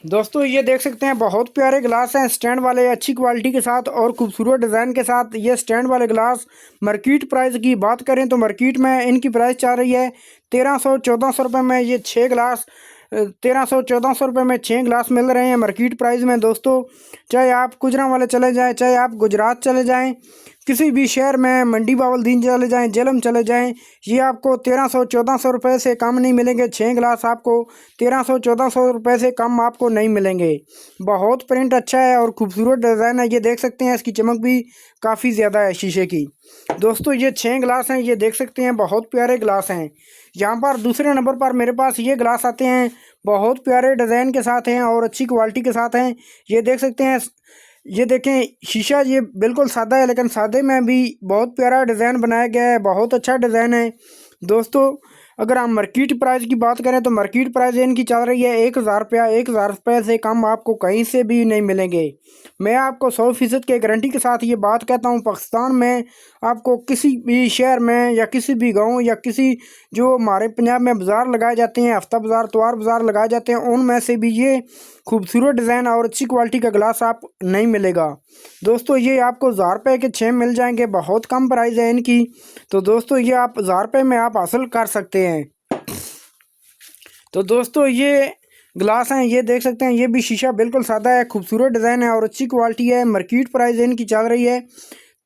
दोस्तों ये देख सकते हैं बहुत प्यारे ग्लास हैं स्टैंड वाले, अच्छी क्वालिटी के साथ और खूबसूरत डिज़ाइन के साथ। ये स्टैंड वाले ग्लास मार्केट प्राइस की बात करें तो मार्केट में इनकी प्राइस चल रही है 1300-1400 रुपये में। ये 6 ग्लास 1300-1400 रुपये में 6 ग्लास मिल रहे हैं मार्केट प्राइस में। दोस्तों चाहे आप गुजरांवाले चले जाएँ, चाहे आप गुजरात चले जाएँ, किसी भी शहर में मंडी बावलदीन चले जाएँ, जेलम चले जाएँ, ये आपको 1300-1400 रुपये से कम नहीं मिलेंगे। 6 ग्लास आपको 1300-1400 रुपये से कम आपको नहीं मिलेंगे। बहुत प्रिंट अच्छा है और खूबसूरत डिज़ाइन है। ये देख सकते हैं इसकी चमक भी काफ़ी ज़्यादा है शीशे की। दोस्तों ये 6 ग्लास हैं, ये देख सकते हैं बहुत प्यारे ग्लास हैं। यहाँ पर दूसरे नंबर पर मेरे पास ये ग्लास आते हैं, बहुत प्यारे डिज़ाइन के साथ हैं और अच्छी क्वालिटी के साथ हैं। ये देख सकते हैं, ये देखें शीशा ये बिल्कुल सादा है, लेकिन सादे में भी बहुत प्यारा डिज़ाइन बनाया गया है, बहुत अच्छा डिज़ाइन है। दोस्तों अगर हम मार्केट प्राइस की बात करें तो मार्केट प्राइस इनकी चल रही है 1000 रुपया। 1000 रुपये से कम आपको कहीं से भी नहीं मिलेंगे। मैं आपको 100% की गारंटी के साथ ये बात कहता हूँ, पाकिस्तान में आपको किसी भी शहर में या किसी भी गांव या किसी जो हमारे पंजाब में बाज़ार लगाए जाते हैं, हफ्ता बाज़ार, त्वार बाज़ार लगाए जाते हैं, उनमें से भी ये खूबसूरत डिज़ाइन और अच्छी क्वालिटी का ग्लास आप नहीं मिलेगा। दोस्तों ये आपको 1000 रुपये के 6 मिल जाएंगे, बहुत कम प्राइस है इनकी। तो दोस्तों ये आप 1000 रुपये में आप हासिल कर सकते हैं। तो दोस्तों ये ग्लास हैं, ये देख सकते हैं, ये भी शीशा बिल्कुल सादा है, खूबसूरत डिज़ाइन है और अच्छी क्वालिटी है। मार्केट प्राइस इनकी चल रही है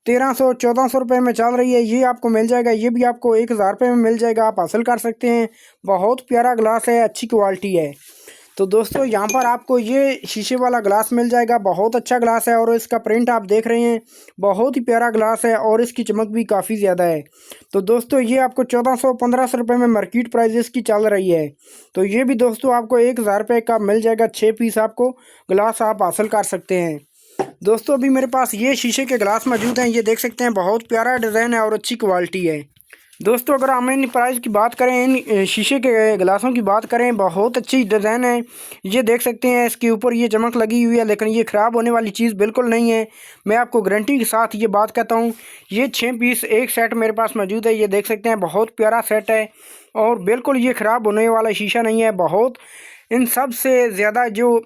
1300-1400 रुपये में चल रही है। ये आपको मिल जाएगा, ये भी आपको 1000 रुपये में मिल जाएगा, आप हासिल कर सकते हैं। बहुत प्यारा ग्लास है, अच्छी क्वालिटी है। तो दोस्तों यहाँ पर आपको ये शीशे वाला ग्लास मिल जाएगा, बहुत अच्छा ग्लास है और इसका प्रिंट आप देख रहे हैं, बहुत ही प्यारा ग्लास है और इसकी चमक भी काफ़ी ज़्यादा है। तो दोस्तों ये आपको 1400-1500 रुपये में मार्केट प्राइस इसकी चल रही है। तो ये भी दोस्तों आपको 1000 रुपये का मिल जाएगा, 6 पीस आपको ग्लास आप हासिल कर सकते हैं। दोस्तों अभी मेरे पास ये शीशे के ग्लास मौजूद हैं, ये देख सकते हैं, बहुत प्यारा डिज़ाइन है और अच्छी क्वालिटी है। दोस्तों अगर हम इन प्राइस की बात करें, इन शीशे के गिलासों की बात करें, बहुत अच्छी डिज़ाइन है। ये देख सकते हैं इसके ऊपर ये चमक लगी हुई है, लेकिन ये ख़राब होने वाली चीज़ बिल्कुल नहीं है। मैं आपको गारंटी के साथ ये बात कहता हूँ। ये 6 पीस एक सेट मेरे पास मौजूद है, ये देख सकते हैं, बहुत प्यारा सेट है और बिल्कुल ये ख़राब होने वाला शीशा नहीं है। बहुत इन सब से ज़्यादा जो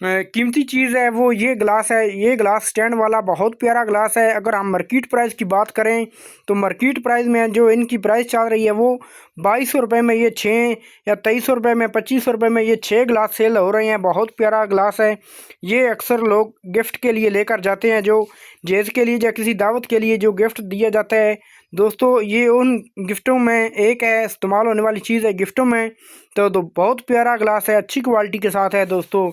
कीमती चीज़ है वो ये ग्लास है। ये ग्लास स्टैंड वाला बहुत प्यारा ग्लास है। अगर हम मार्केट प्राइस की बात करें तो मार्केट प्राइस में जो इनकी प्राइस चल रही है वो 2200 रुपये में ये 6 या 2300 रुपये में, 2500 रुपये में ये 6 ग्लास सेल हो रहे हैं। बहुत प्यारा ग्लास है। ये अक्सर लोग गिफ्ट के लिए लेकर जाते हैं, जो जेज़ के लिए या किसी दावत के लिए जो गिफ्ट दिया जाता है। दोस्तों ये उन गिफ्टों में एक है, इस्तेमाल होने वाली चीज़ है गिफ्टों में। तो बहुत प्यारा ग्लास है, अच्छी क्वालिटी के साथ है। दोस्तों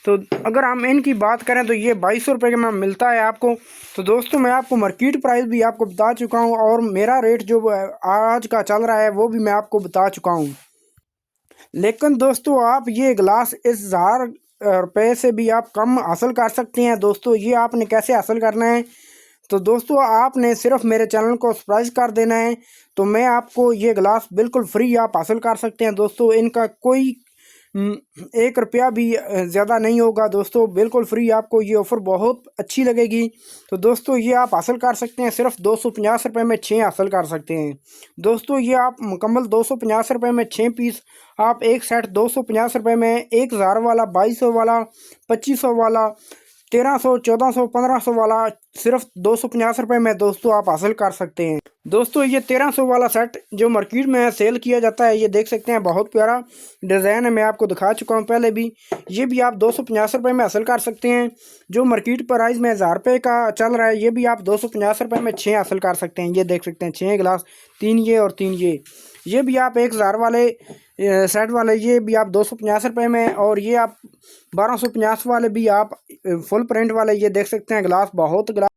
तो अगर हम इनकी बात करें तो ये 2200 रुपये में मिलता है आपको। तो दोस्तों मैं आपको मार्केट प्राइस भी आपको बता चुका हूँ और मेरा रेट जो आज का चल रहा है वो भी मैं आपको बता चुका हूँ। लेकिन दोस्तों आप ये ग्लास इस 1000 रुपये से भी आप कम हासिल कर सकते हैं। दोस्तों ये आपने कैसे हासिल करना है, तो दोस्तों आपने सिर्फ मेरे चैनल को सब्सक्राइब कर देना है, तो मैं आपको ये ग्लास बिल्कुल फ्री आप हासिल कर सकते हैं। दोस्तों इनका कोई 1 रुपया भी ज़्यादा नहीं होगा। दोस्तों बिल्कुल फ्री आपको ये ऑफ़र बहुत अच्छी लगेगी। तो दोस्तों ये आप हासिल कर सकते हैं, सिर्फ 250 रुपये में 6 हासिल कर सकते हैं। दोस्तों ये आप मुकम्मल 250 रुपये में 6 पीस आप एक सेट 250 रुपये में 1000 वाला, 2200 वाला, 2500 वाला, 1300, 1400, 1500 वाला सिर्फ 250 रुपये में दोस्तों आप हासिल कर सकते हैं। दोस्तों ये 1300 वाला सेट जो मार्केट में सेल किया जाता है, ये देख सकते हैं, बहुत प्यारा डिज़ाइन है, मैं आपको दिखा चुका हूँ पहले भी। ये भी आप 250 रुपये में हासिल कर सकते हैं। जो मार्केट प्राइस में 1000 रुपये का चल रहा है, ये भी आप 250 रुपये में 6 हासिल कर सकते हैं। ये देख सकते हैं 6 गिलास, 3 ये और 3 ये भी आप 1000 वाले सेट वाले ये भी आप 250 रुपये में, और ये आप 1250 वाले भी आप फुल प्रिंट वाले ये देख सकते हैं ग्लास। बहुत ग्लास